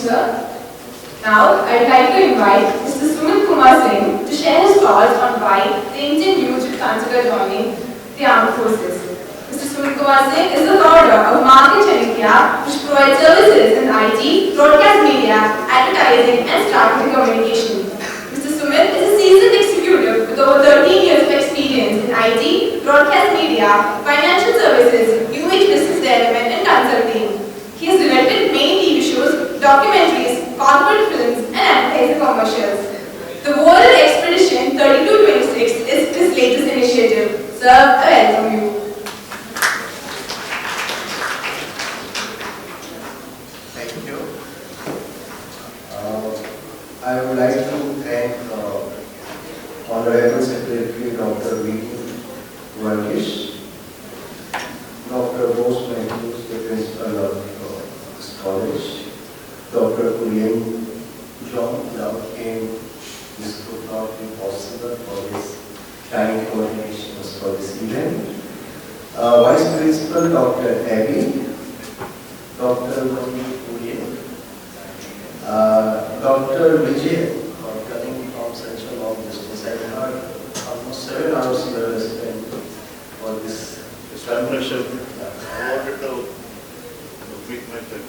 sir. Now, I'd like to invite Mr. Sumit Kumar Singh to share his thoughts on why the Indian youth should consider joining the armed forces. Mr. Sumit Kumar Singh is the founder of Market Chanakya, which provides services in IT, broadcast media, advertising, and strategic communication. Mr. Sumit is a seasoned executive with over 13 years of experience in IT, broadcast media, financial services, UH business development, and consulting. He has directed many TV shows, documentaries, corporate films, and advertising commercials. The World Expedition 3226 is his latest initiative. Sir, I welcome you. Thank you. I would like to thank Honorable Secretary Dr. V. Varkish, Dr. Bose Matthews, the Principal of this college, Dr. Kulian John, without him this could not be possible for this time coordinations for this event. Vice Principal Dr. Abby, Dr. Mani Kulian, Dr. Vijay, for coming from such a long distance. I heard almost 7 hours you were spent for this. Celebration. I wanted to meet my friend.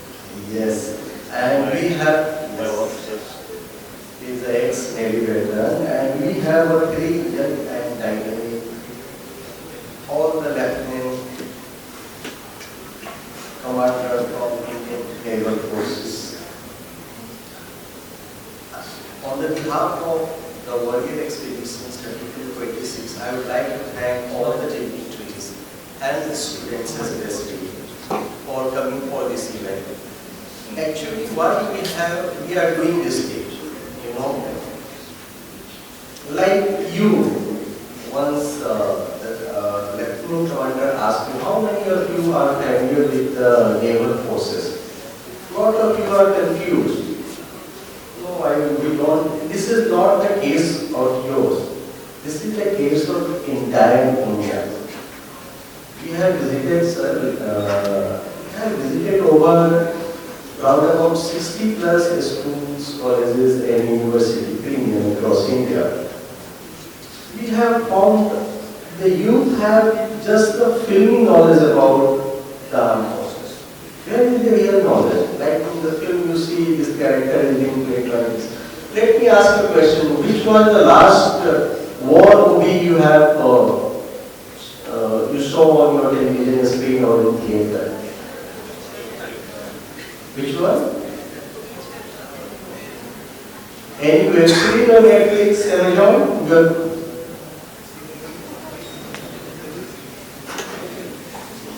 Yes, and we have My officers. he is an ex-Navy veteran, and we have a very young and dynamic, all the lieutenant commander from Indian Naval Forces. On the behalf of the Warrior Expeditions 3226, I would like to thank all the dignitaries and the students especially for coming for this event. Actually, what we are doing this day, you know, like you, once the Lieutenant Commander asked me, how many of you are familiar with the naval forces? A lot of you are confused. No, we don't. This is not the case of yours. This is the case of entire India. We have visited, sir, over around about 60 plus schools, colleges and university premium across India. We have found the youth have just the filmy knowledge about the armed forces. Where is the real knowledge? Like in the film you see this character is being played like this. Let me ask you a question. Which was the last war movie you have you saw on your television screen or in theater? Which one? Any web series on Netflix, Amazon?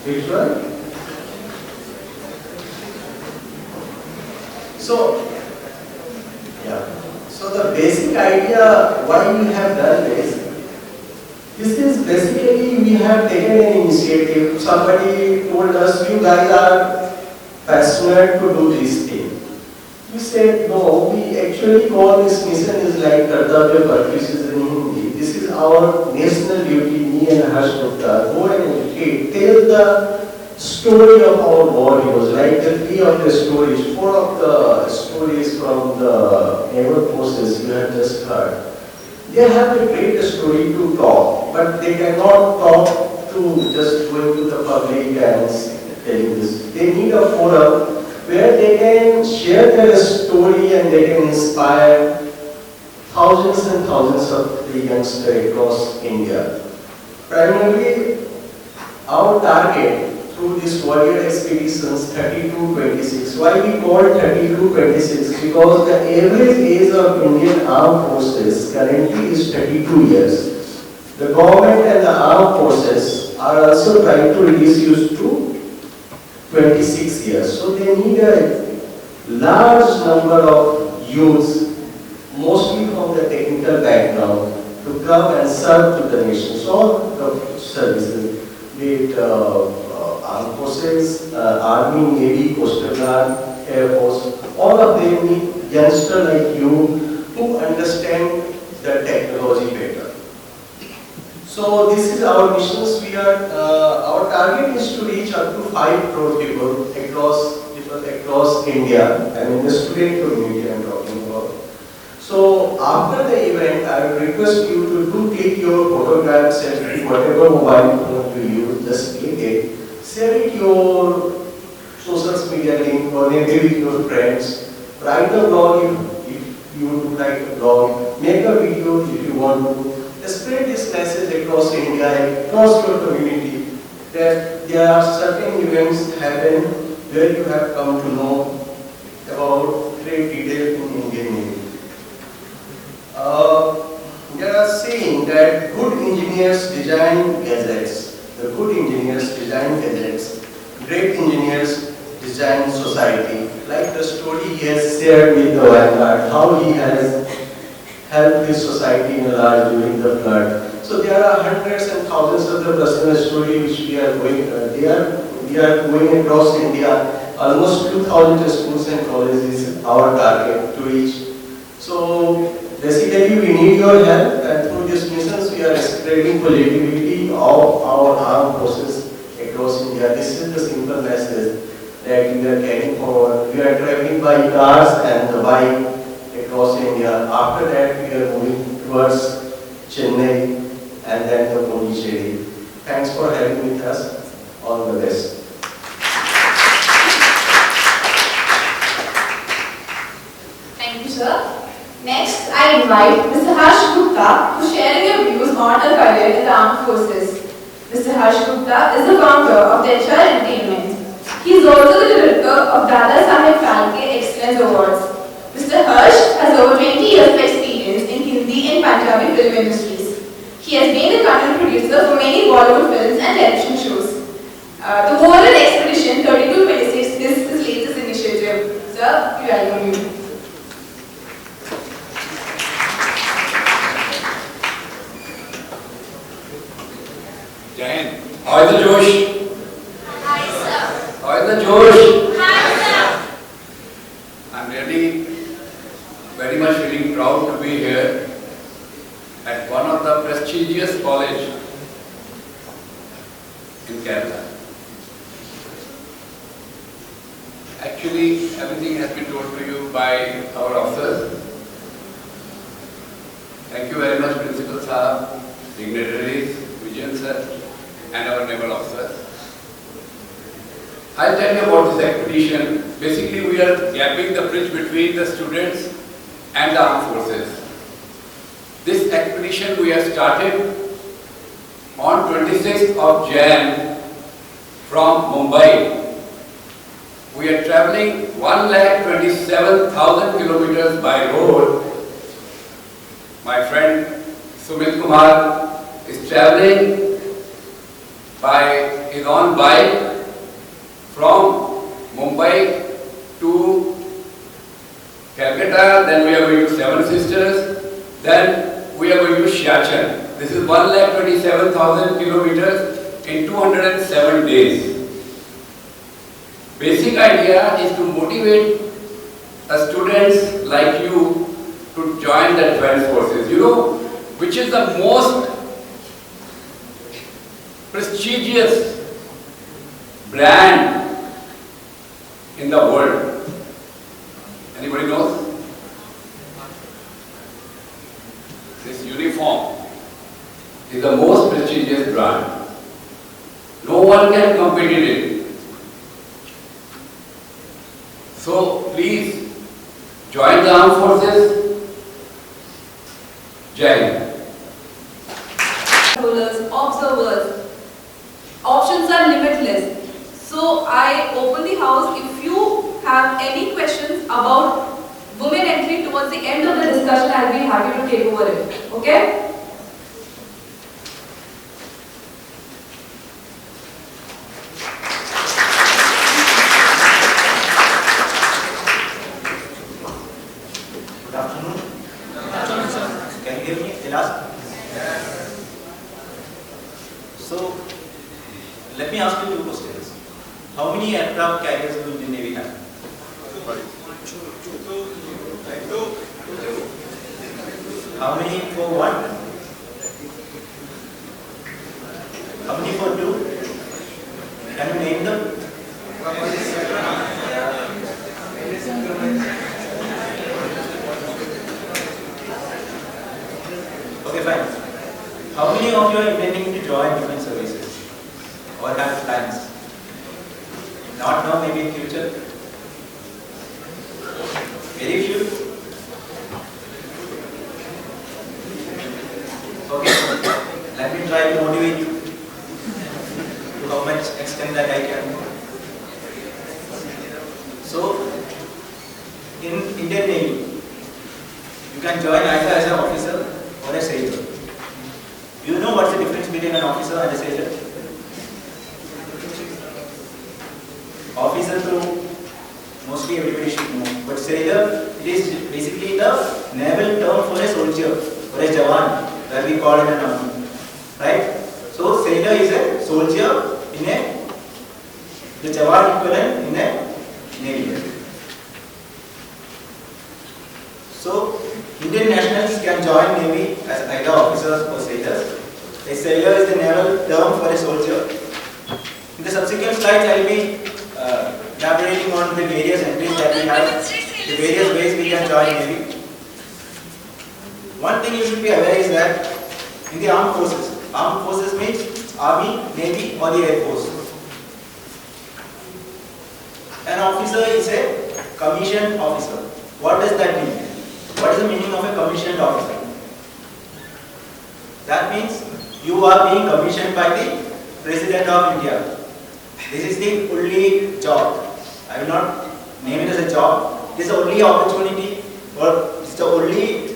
Which one? So, yeah. So the basic idea why we have done this is basically we have taken an initiative. Somebody told us, you guys are passionate to do this thing. We said, no, we actually call this mission is like Kartavya Parkis in Hindi. This is our national duty, me and Harsh Gupta. Go and educate, tell the story of our war heroes, like the 3 of the stories, 4 of the stories from the naval forces you have just heard. They have a great story to talk, but they cannot talk to just going to the public and telling this. They need a forum where they can share their story and they can inspire thousands and thousands of the youngsters across India. Primarily, our target through this Warrior Expeditions 3226. Why we call it 3226? Because the average age of Indian Armed Forces currently is 32 years. The government and the armed forces are also trying to reduce it to 26 years. So they need a large number of youths, mostly from the technical background, to come and serve to the nation. So the services, be it armed forces, army, navy, coastal guard, air force, all of them need youngsters like you who understand the technology better. So this is our missions. Our target is to reach up to 5 crore people across different across India. I mean the student community I am talking about. So after the event, I would request you to do take your photographs and whatever mobile phone you use, just click it, share it your social media link or maybe with your friends. Write a blog if you would like a blog. Make a video if you want to. Spread this message across India, across your community, that there are certain events happen where you have come to know about great detail in Indian Navy. There are saying that good engineers design gadgets. The good engineers design gadgets. Great engineers design society. Like the story he has shared with the Aajkal, how he has helped his society in a large during the flood. So there are hundreds and thousands of the personal stories which we are going. We are going across India. Almost 2,000 schools and colleges is our target to reach. So basically, we need your help, and through these missions, we are spreading positivity of our armed forces across India. This is the simple message that we are carrying forward. We are traveling by cars and the bike across India. After that, we are moving towards Chennai and then the Kochi. Thanks for having with us. All the best. Thank you, sir. Next, I invite Mr. Harsh Gupta to share your views on a career in the armed forces. Mr. Harsh Gupta is the founder of the HR Entertainment. He is also the director of Dada Saheb Phalke Excellence Awards. Mr. Harsh has over 20 years of experience in Hindi and Punjabi film industries. He has been the content producer for many Bollywood films and television shows. The Warren Expedition 3226 is his latest initiative. Sir, we welcome you. How is the Josh? Hi, sir. How is the Josh? Hi, sir. I'm really very much feeling proud to be here at one of the prestigious college in Kerala. Actually, everything has been told to you by our officers. Thank you very much, Principal Sahab, dignitaries, Vijayan sir, and our naval officers. I'll tell you about this expedition. Basically, we are gapping the bridge between the students and the armed forces. This expedition we have started on 26th of Jan from Mumbai. We are traveling 1,27,000 kilometers by road. My friend Sumit Kumar is traveling by his own bike from Mumbai to Calcutta, then we are going to Seven Sisters, then we are going to Siachen. This is 1,27,000 kilometers in 207 days. Basic idea is to motivate students like you to join the defense forces. You know, which is the most prestigious brand in the world. Anybody knows? This uniform is the most prestigious brand. No one can compete in it. So please join the armed forces. Jai Hind. Observers. Options are limitless. So I open the house. If you have any questions about women entry towards the end of the discussion, I'll be happy to take over it. Okay? Good afternoon. Good afternoon, sir. Can you hear me? So, let me ask you two questions. How many aircraft carriers do the Navy have? How many for one? How many for two? Can you name them? How many of you are intending to join defense services or have plans? Not now, maybe in future. Very few. Okay, let me try to motivate you to how much extent that I can. So, in Indian Navy, you can join either as an officer or a sailor. Do you know what's the difference between an officer and a sailor? Officer through mostly everybody should know, but sailor, it is basically the naval term for a soldier or a jawan that we call in an army, right? So sailor is a soldier in the jawan equivalent in a navy. So Indian nationals can join navy as either officers or sailors. A sailor is the naval term for a soldier. In the subsequent slides, I will be elaborating on the various entries that we have, the various ways we can join navy. One thing you should be aware is that in the armed forces means army, navy or the air force. An officer is a commissioned officer. What does that mean? What is the meaning of a commissioned officer? That means you are being commissioned by the President of India. This is the only job. I will not name it as a job. It is the only opportunity or it's the only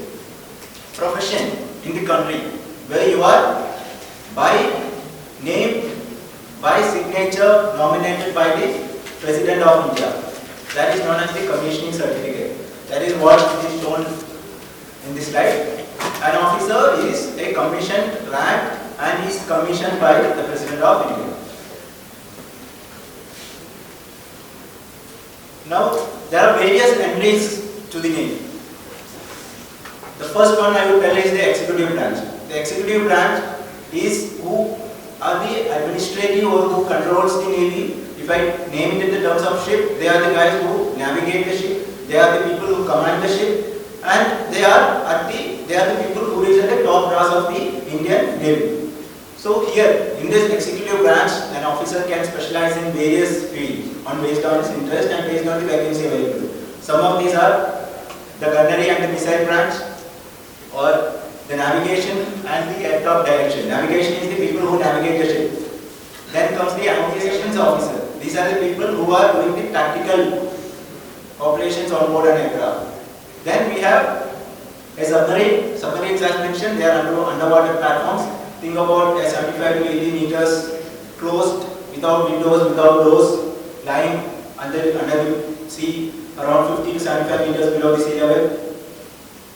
profession in the country where you are by name, by signature nominated by the President of India. That is known as the commissioning certificate. That is what is shown in this slide. An officer is a commissioned rank and is commissioned by the President of India. Now, there are various entries to the Navy. The first one I will tell is the executive branch. The executive branch is who are the administrative or who controls the Navy. If I name it in the terms of ship, they are the guys who navigate the ship. They are the people who command the ship, and they are the people who is at the top brass of the Indian Navy. So here, in this executive branch, an officer can specialize in various fields based on his interest and based on the vacancy available. Some of these are the gunnery and the missile branch, or the navigation and the aircraft direction. Navigation is the people who navigate the ship. Then comes the operations officer. These are the people who are doing the tactical operations on board an aircraft. Then we have a submarine. Submarines, as mentioned, they are underwater platforms. Think about a 75 to 80 meters closed, without windows, without doors, lying under the sea, around 50 to 75 meters below the sea level,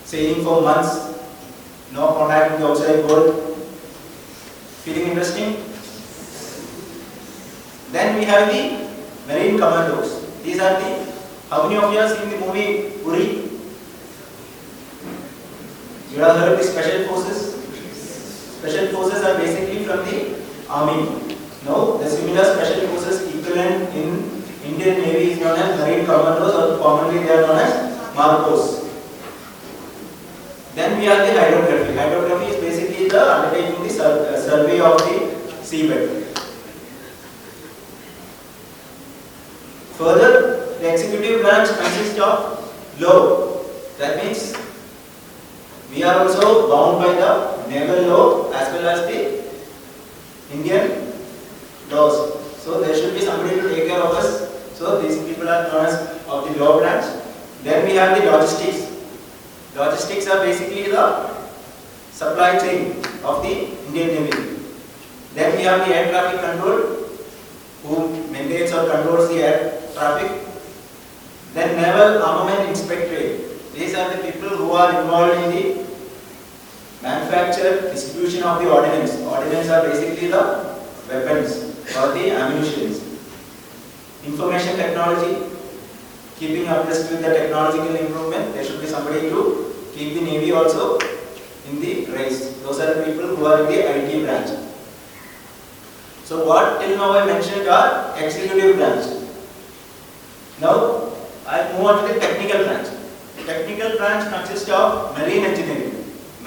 sailing for months, no contact with the outside world. Feeling interesting? Then we have the marine commandos. These are the, how many of you have seen the movie Uri? You have heard the special forces? Special forces are basically from the army. Now, the similar special forces equivalent in Indian Navy is known as marine commandos, or commonly they are known as Marcos. Then we have the hydrography. Hydrography is basically the undertaking the survey of the seabed. Further, the executive branch consists of law. That means we are also bound by the naval law as well as the Indian laws. So there should be somebody to take care of us. So these people are known as of the law branch. Then we have the logistics. Logistics are basically the supply chain of the Indian Navy. Then we have the air traffic control, who maintains or controls the air traffic. Then Naval Armament Inspectorate. These are the people who are involved in the manufacture, distribution of the ordnance. Ordnance are basically the weapons or the ammunitions. Information technology, keeping abreast with the technological improvement. There should be somebody to keep the Navy also in the race. Those are the people who are in the IT branch. So what till now I mentioned are executive branch. Now I move on to the technical branch. The technical branch consists of marine engineering.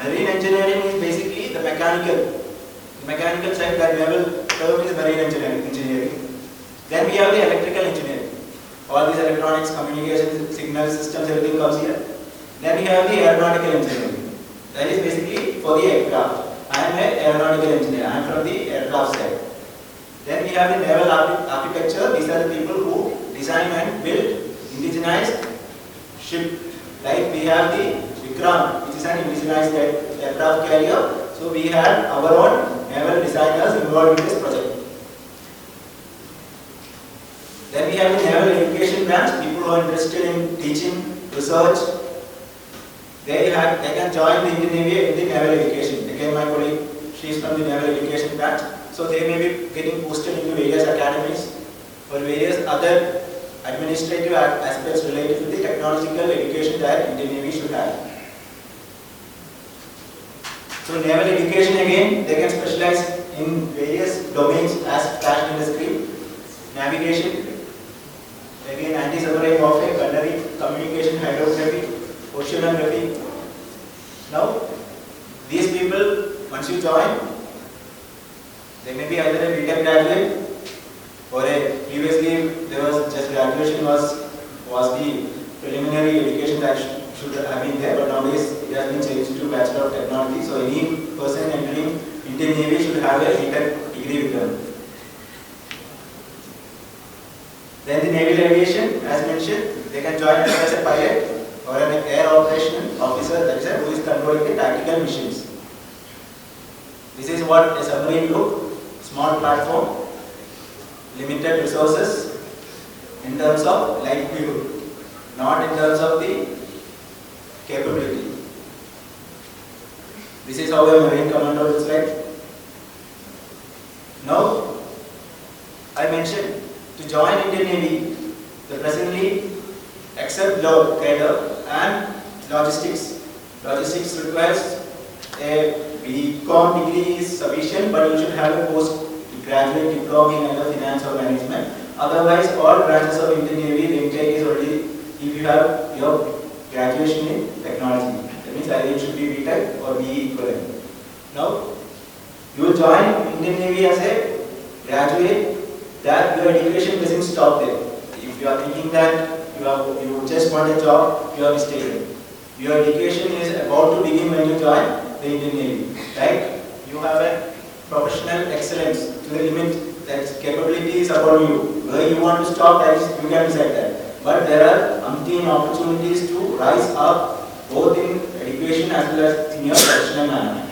Marine engineering is basically the mechanical side. That naval term is marine engineering. Then we have the electrical engineering. All these electronics, communication, signal systems, everything comes here. Then we have the aeronautical engineering. That is basically for the aircraft. I am an aeronautical engineer. I am from the aircraft side. Then we have the naval architecture. These are the people who design and build indigenized ship. Like we have the Vikram, which is an indigenized aircraft carrier. So we have our own naval designers involved in this project. Then we have the naval education branch. People who are interested in teaching, research. They can join the Indian Navy in the naval education. Again, my colleague, she is from the naval education branch. So they may be getting posted into various academies or various other administrative aspects related to the technological education that Indian Navy should have. So naval education, again, they can specialize in various domains as flash industry, navigation, again anti-submarine warfare, gunnery, communication, hydrography, oceanography. Now, these people, once you join, they may be either a BTech graduate or previously there was just graduation was the preliminary education that should have been there, but nowadays it has been changed to Bachelor of Technology. So any person entering Indian Navy should have a BTech degree with them. Then the naval aviation, as mentioned, they can join as a pilot or an air operational officer, that is who is controlling the tactical missions. This is what a submarine look, small platform, limited resources in terms of livelihood, not in terms of the capability. This is how a marine commando looks like. Now, I mentioned to join Indian Navy, the presently except cadre and logistics. Logistics requires a BCom degree is sufficient, but you should have a postgraduate diploma in either finance or management. Otherwise, all branches of Indian Navy, the intake is already if you have your graduation in technology. That means either you should be BTech or BE equivalent. Now, you will join Indian Navy as a graduate. That your education doesn't stop there. If you are thinking that you just want a job, you are mistaken. Your education is about to begin when you join the Indian Navy. Right? You have a professional excellence to the limit that capability is upon you. Where you want to stop, that is, you can decide that. But there are umpteen opportunities to rise up both in education as well as in your professional manner.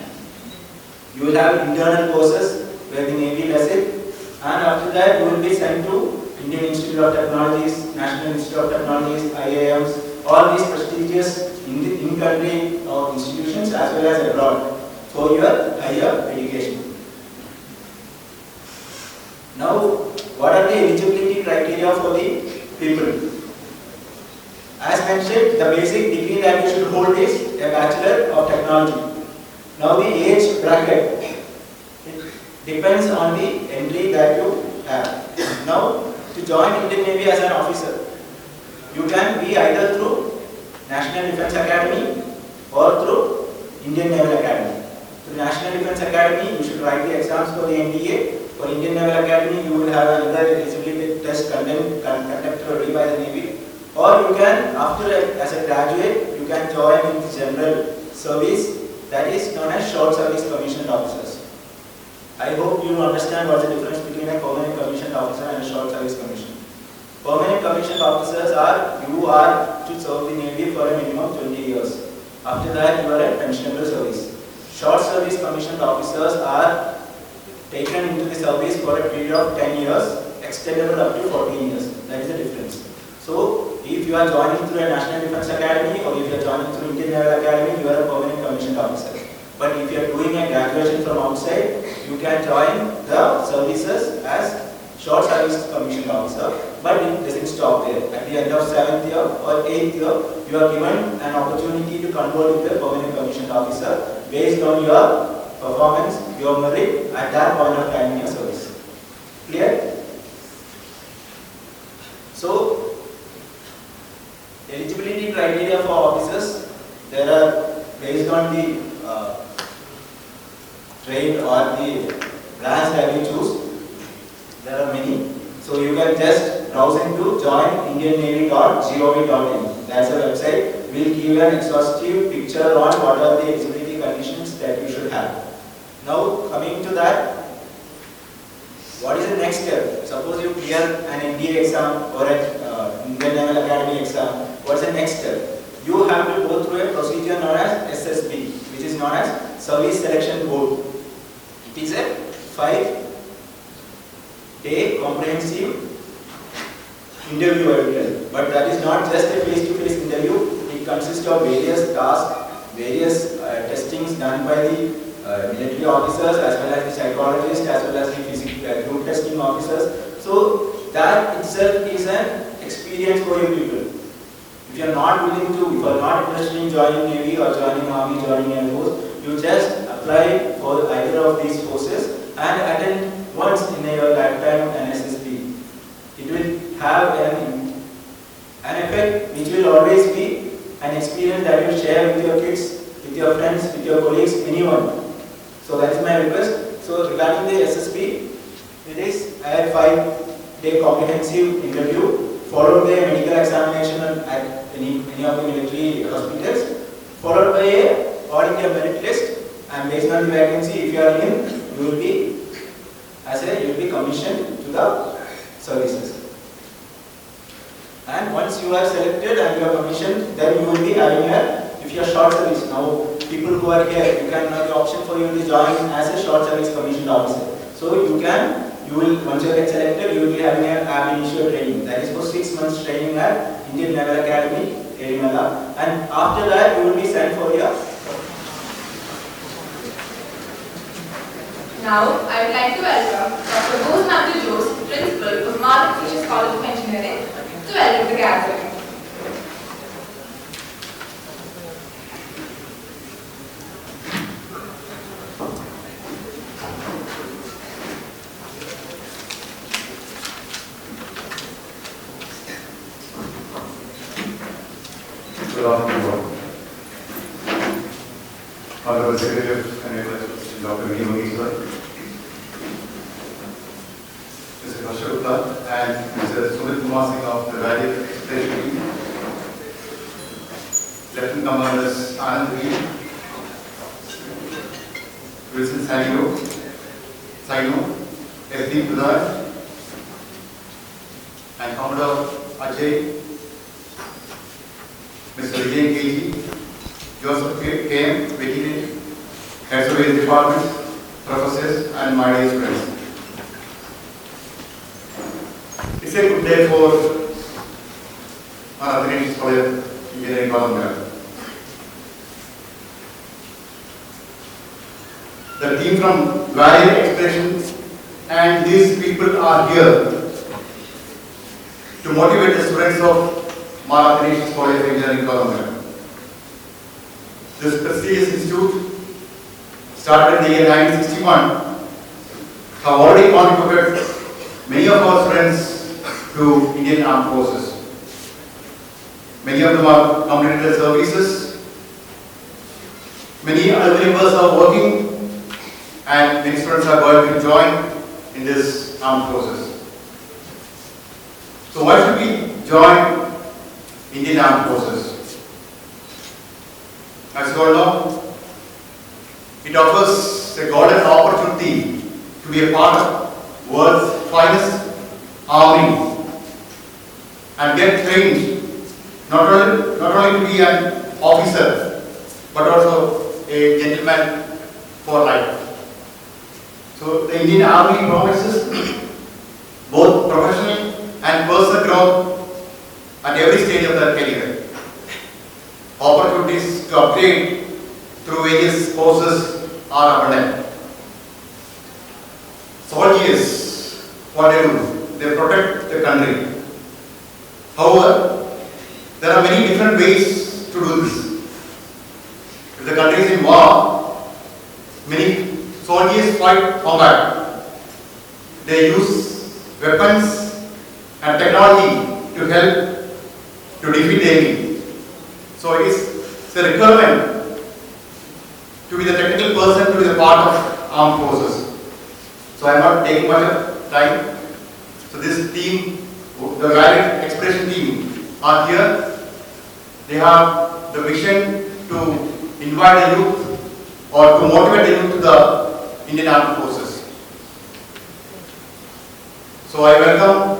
You will have internal courses where the Navy does it, and after that you will be sent to Indian Institute of Technologies, National Institute of Technologies, IIMs, all these prestigious in-country institutions as well as abroad for your higher education. Now, what are the eligibility criteria for the people? As mentioned, the basic degree that you should hold is a Bachelor of Technology. Now, the age bracket, it depends on the entry that you have. Now, to join Indian Navy as an officer, you can be either through National Defence Academy or through Indian Naval Academy. Through National Defence Academy, you should write the exams for the NDA. For Indian Naval Academy, you will have another eligibility test conducted already by the Navy. Or you can, as a graduate, you can join in the general service, that is known as short service commissioned officers. I hope you understand what's the difference between a permanent commissioned officer and a short service commission. Permanent commissioned officers you are to serve the Navy for a minimum of 20 years. After that, you are a pensionable service. Short service commissioned officers are taken into the service for a period of 10 years, extendable up to 14 years. That is the difference. So, if you are joining through a National Defence Academy or if you are joining through Indian Naval Academy, you are a permanent commissioned officer. But if you are doing a graduation from outside, you can join the services as short service commissioned officer. But it doesn't stop there. At the end of 7th year or 8th year, you are given an opportunity to convert into a permanent commissioned officer based on your performance, your merit at that point of time in your service. Clear? So, eligibility criteria for officers, there are based on the are the brands that you choose. There are many. So you can just browse into joinindiannavy.gov.in. That's a website. We'll give you an exhaustive picture on what are the eligibility conditions that you should have. Now coming to that, what is the next step? Suppose you clear an NDA exam or an Indian Naval Academy exam. What's the next step? You have to go through a procedure known as SSB, which is known as Service Selection Board. It is a 5-day comprehensive interview, I will tell. But that is not just a face-to-face interview. It consists of various tasks, various testings done by the military officers as well as the psychologists as well as the group testing officers. So that itself is an experience for you people. If you are not willing to, if you are not interested in joining Navy or joining Army, joining Air Force, you just apply for either of these forces and attend once in your lifetime an SSB. It will have an effect which will always be an experience that you share with your kids, with your friends, with your colleagues, anyone. So that is my request. So regarding the SSB, it is a 5-day comprehensive interview followed by a medical examination at any of the military hospitals, followed by a all India merit list, and based on the vacancy, if you are in, you will be commissioned to the services. And once you are selected and you are commissioned, then you will be having if you are short service. Now, people who are here, you can have the option for you to join as a short service commissioned officer. So once you get selected, you will be having an ab initio training. That is for 6 months training at Indian Naval Academy, Erimala. And after that, you will be sent for your. Now, I would like to welcome Dr. Bose Matthew Jose, Principal of Athanasius College of Engineering, to welcome the gathering. Good afternoon. Honorable Secretary and Dr. Vinod sir, Mr. Rashid Gupta and Mr. Sumit Kumar Singh of the Rally Expedition Team, Lieutenant Commanders Anand, Wilson Saino, esteemed Pradhan, and Commodore Ajay, Mr. Vijay KG, Joseph KM, Veterinary, Heads of Various Departments, Professors, and my dear friends. It's a good day for our Athanasius College of Engineering Column. The team from various expressions and these people are here to motivate the students of Athanasius College of Engineering Column. This prestigious institute, started in the year 1961, have already contributed many of our students to Indian Armed Forces. Many of them have completed their services. Many other members are working, and many students are going to join in this armed forces. So why should we join Indian Armed Forces? As you all know, it offers a golden opportunity to be a part of world's finest army and get trained not only to be an officer but also a gentleman for life. So the Indian Army promises both professional and personal growth at every stage of their career. Opportunities to upgrade through various courses are abundant. Soldiers, what they do? They protect the country. However, there are many different ways to do this. If the country is in war, many soldiers fight combat. They use weapons and technology to help to defeat the enemy. So it is a requirement to be the technical person to be the part of armed forces. So I am not taking much of time. So this team, the valid expression team are here. They have the mission to invite the youth or to motivate the youth to the Indian Armed Forces. So I welcome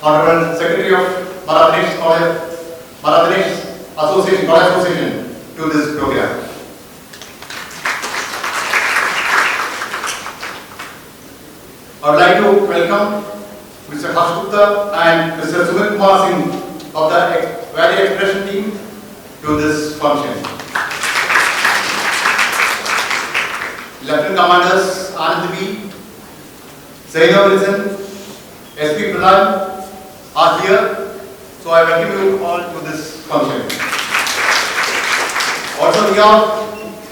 Honorable Secretary of Athanasius Association, College Association to this program. I would like to welcome Mr. Gupta and Mr. Sumit Kumar Singh of the Valley Expression team to this function. Lieutenant Commanders Anand B, Zainab Wilson, SP Pradhan are here, so I welcome you all to this function. Also we have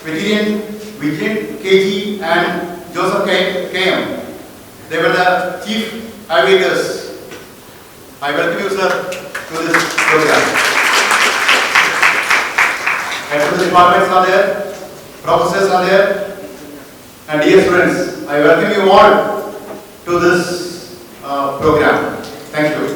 Vijay KG and Joseph KM. They were the chief aviators. I welcome you, sir, to this program. Heads of the departments are there, professors are there, and dear students, I welcome you all to this program. Thank you.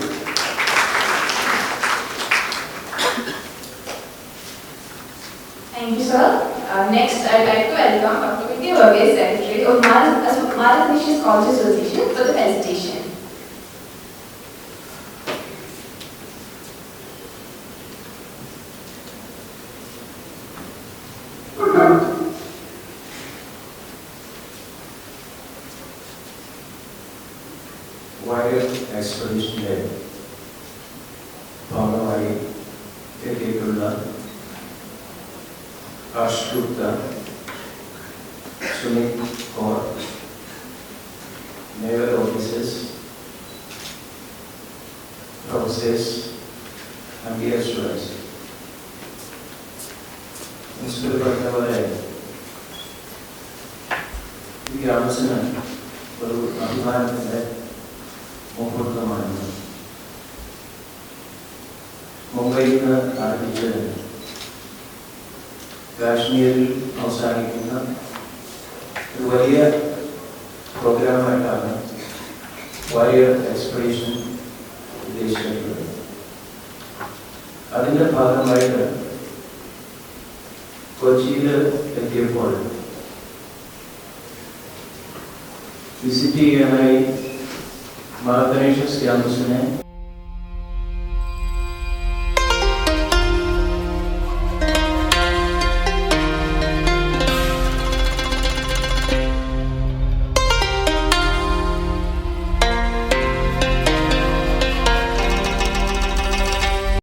Thank you, sir. Next, I'd like to welcome Dr. Vicky Varghese, Secretary of Athanasius College Association, for the presentation. While expedition ഭാഗമായി എത്തിയിട്ടുള്ള Aajkal, Sumit Kumar, naval officers, professors, and dear students. Instead of ഈ ഗ്രാമത്തിന് ഒരു അഭിമാനത്തിൻ്റെ മുഹൂർത്തമാണ്. മുംബൈയിൽ നിന്ന് ആരംഭിച്ച് കാശ്മീരിൽ അവസാനിക്കുന്ന ഒരു വലിയ പ്രോഗ്രാമായിട്ടാണ് വാരിയർ എക്സ്പെഡിഷൻ ഉദ്ദേശിച്ചിട്ടുള്ളത്. അതിൻ്റെ ഭാഗമായിട്ട് കൊച്ചിയിൽ എത്തിയപ്പോൾ വിസിറ്റ് ചെയ്യാനായി അഥാനാസിയസ് ക്യാമ്പസിനെ